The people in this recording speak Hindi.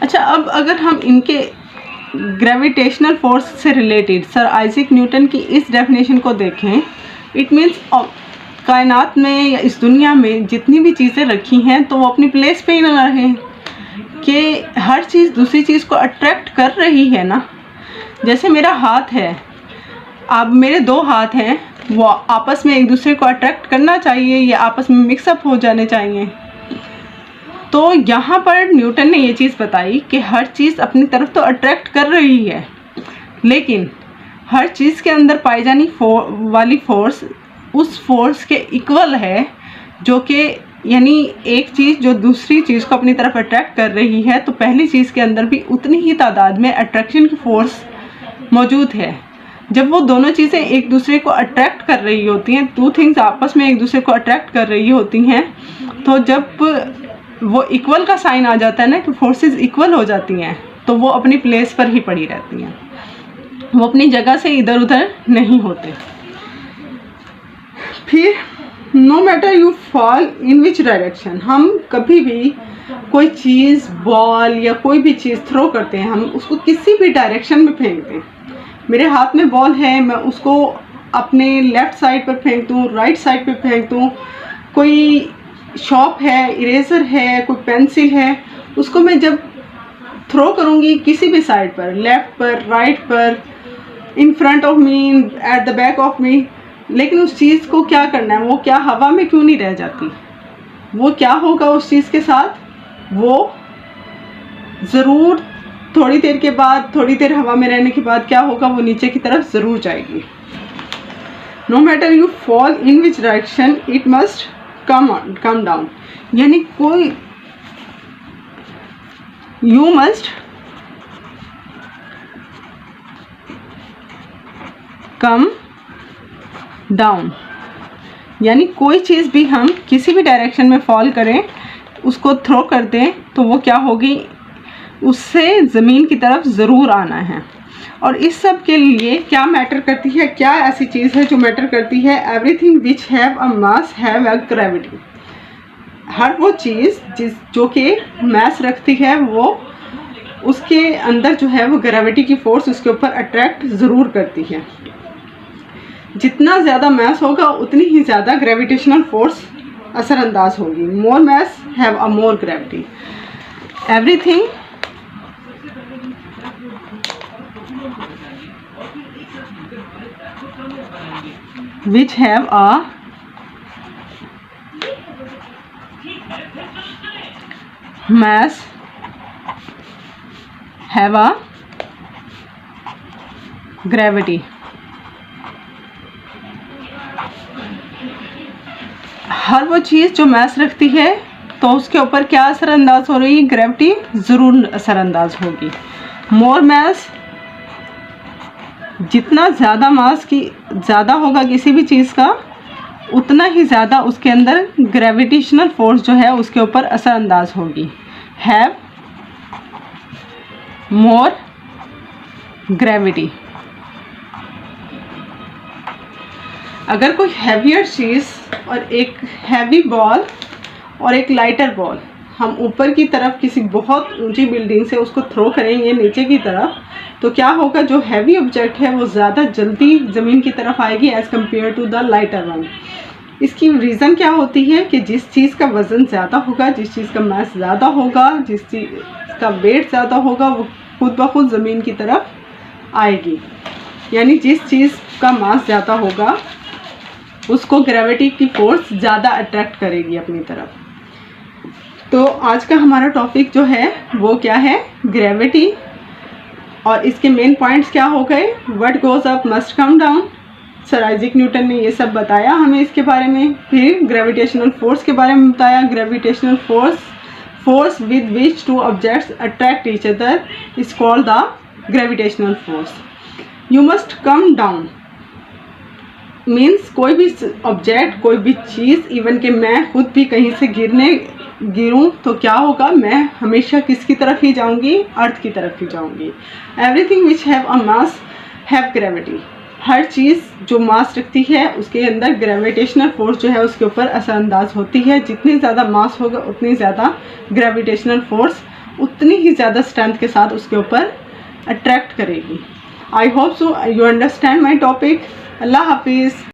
अच्छा, अब अगर हम इनके ग्रेविटेशनल फोर्स से रिलेटेड सर आइजैक न्यूटन की इस डेफिनेशन को देखें, इट मीन्स कायनात में या इस दुनिया में जितनी भी चीज़ें रखी हैं तो वो अपनी प्लेस पे ही ना रहें, कि हर चीज़ दूसरी चीज़ को अट्रैक्ट कर रही है ना। जैसे मेरा हाथ है, अब मेरे दो हाथ हैं, वो आपस में एक दूसरे को अट्रैक्ट करना चाहिए या आपस में मिक्सअप हो जाने चाहिए। तो यहाँ पर न्यूटन ने ये चीज़ बताई कि हर चीज़ अपनी तरफ तो अट्रैक्ट कर रही है, लेकिन हर चीज़ के अंदर पाई जाने वाली फोर्स उस फोर्स के इक्वल है, जो कि यानी एक चीज़ जो दूसरी चीज़ को अपनी तरफ अट्रैक्ट कर रही है, तो पहली चीज़ के अंदर भी उतनी ही तादाद में अट्रैक्शन की फोर्स मौजूद है। जब वो दोनों चीज़ें एक दूसरे को अट्रैक्ट कर रही होती हैं, टू थिंग्स आपस में एक दूसरे को अट्रैक्ट कर रही होती हैं, तो जब वो इक्वल का साइन आ जाता है ना, कि फोर्सेस इक्वल हो जाती हैं, तो वो अपनी प्लेस पर ही पड़ी रहती हैं, वो अपनी जगह से इधर उधर नहीं होते। फिर no matter you fall in which direction, हम कभी भी कोई चीज़, बॉल या कोई भी चीज़ थ्रो करते हैं, हम उसको किसी भी डायरेक्शन में फेंकते हैं। मेरे हाथ में बॉल है, मैं उसको अपने लेफ़्ट साइड पर फेंक दूँ, राइट साइड पर फेंक दूँ, कोई शॉप है, इरेज़र है, कोई पेंसिल है, उसको मैं जब थ्रो करूँगी किसी भी साइड पर, लेफ़्ट पर, राइट पर, in front of me, at the back of me, लेकिन उस चीज़ को क्या करना है, वो क्या हवा में क्यों नहीं रह जाती? वो क्या होगा उस चीज़ के साथ? वो ज़रूर थोड़ी देर के बाद, थोड़ी देर हवा में रहने के बाद क्या होगा, वो नीचे की तरफ ज़रूर जाएगी। No matter you fall in which direction it must come down, यानी कोई यू मस्ट कम डाउन, यानी कोई चीज़ भी हम किसी भी डायरेक्शन में फॉल करें, उसको थ्रो कर दें, तो वो क्या होगी, उससे ज़मीन की तरफ ज़रूर आना है। और इस सब के लिए क्या मैटर करती है, क्या ऐसी चीज़ है जो मैटर करती है? Everything which have a mass have a gravity, हर वो चीज़ जो कि मास रखती है, वो उसके अंदर जो है वो ग्रेविटी की फोर्स उसके ऊपर अट्रैक्ट ज़रूर करती है। जितना ज़्यादा मास होगा उतनी ही ज़्यादा ग्रेविटेशनल फोर्स असरअंदाज होगी। More mass have a more gravity. Everything which have a mass have a gravity। हर वो चीज़ जो मास रखती है, तो उसके ऊपर क्या असरअंदाज हो रही है, ग्रेविटी ज़रूर असरअंदाज होगी। मोर मास, जितना ज़्यादा मास की ज़्यादा होगा किसी भी चीज़ का, उतना ही ज़्यादा उसके अंदर ग्रेविटेशनल फोर्स जो है उसके ऊपर असरअंदाज होगी। Have more gravity. अगर कोई हैवियर चीज़ और एक हैवी बॉल और एक लाइटर बॉल हम ऊपर की तरफ किसी बहुत ऊंची बिल्डिंग से उसको थ्रो करेंगे नीचे की तरफ, तो क्या होगा, जो हैवी ऑब्जेक्ट है वो ज़्यादा जल्दी ज़मीन की तरफ आएगी as compare to the lighter one. इसकी रीज़न क्या होती है कि जिस चीज़ का वज़न ज़्यादा होगा, जिस चीज़ का मास ज़्यादा होगा, जिस चीज़ का वेट ज़्यादा होगा, वो खुद ब खुद ज़मीन की तरफ आएगी। यानी जिस चीज़ का मास ज़्यादा होगा उसको ग्रेविटी की फोर्स ज़्यादा अट्रैक्ट करेगी अपनी तरफ। तो आज का हमारा टॉपिक जो है वो क्या है, ग्रेविटी, और इसके मेन पॉइंट्स क्या हो गए, what goes up must come down. Sir Isaac Newton ने ये सब बताया हमें इसके बारे में। फिर ग्रेविटेशनल फोर्स के बारे में बताया, gravitational force with which two objects attract each other is called the gravitational force. You must come down means कोई भी ऑब्जेक्ट, कोई भी चीज़, इवन कि मैं खुद भी कहीं से गिरूं तो क्या होगा, मैं हमेशा किसकी तरफ ही जाऊंगी, अर्थ की तरफ ही जाऊंगी। Everything which have a mass have gravity, हर चीज़ जो मास रखती है उसके अंदर ग्रेविटेशनल फोर्स जो है उसके ऊपर असरअंदाज होती है। जितनी ज़्यादा मास होगा उतनी ज़्यादा ग्रेविटेशनल फोर्स उतनी ही ज़्यादा स्ट्रेंथ के साथ उसके ऊपर अट्रैक्ट करेगी। I hope so you understand my topic. Allah हाफिज़।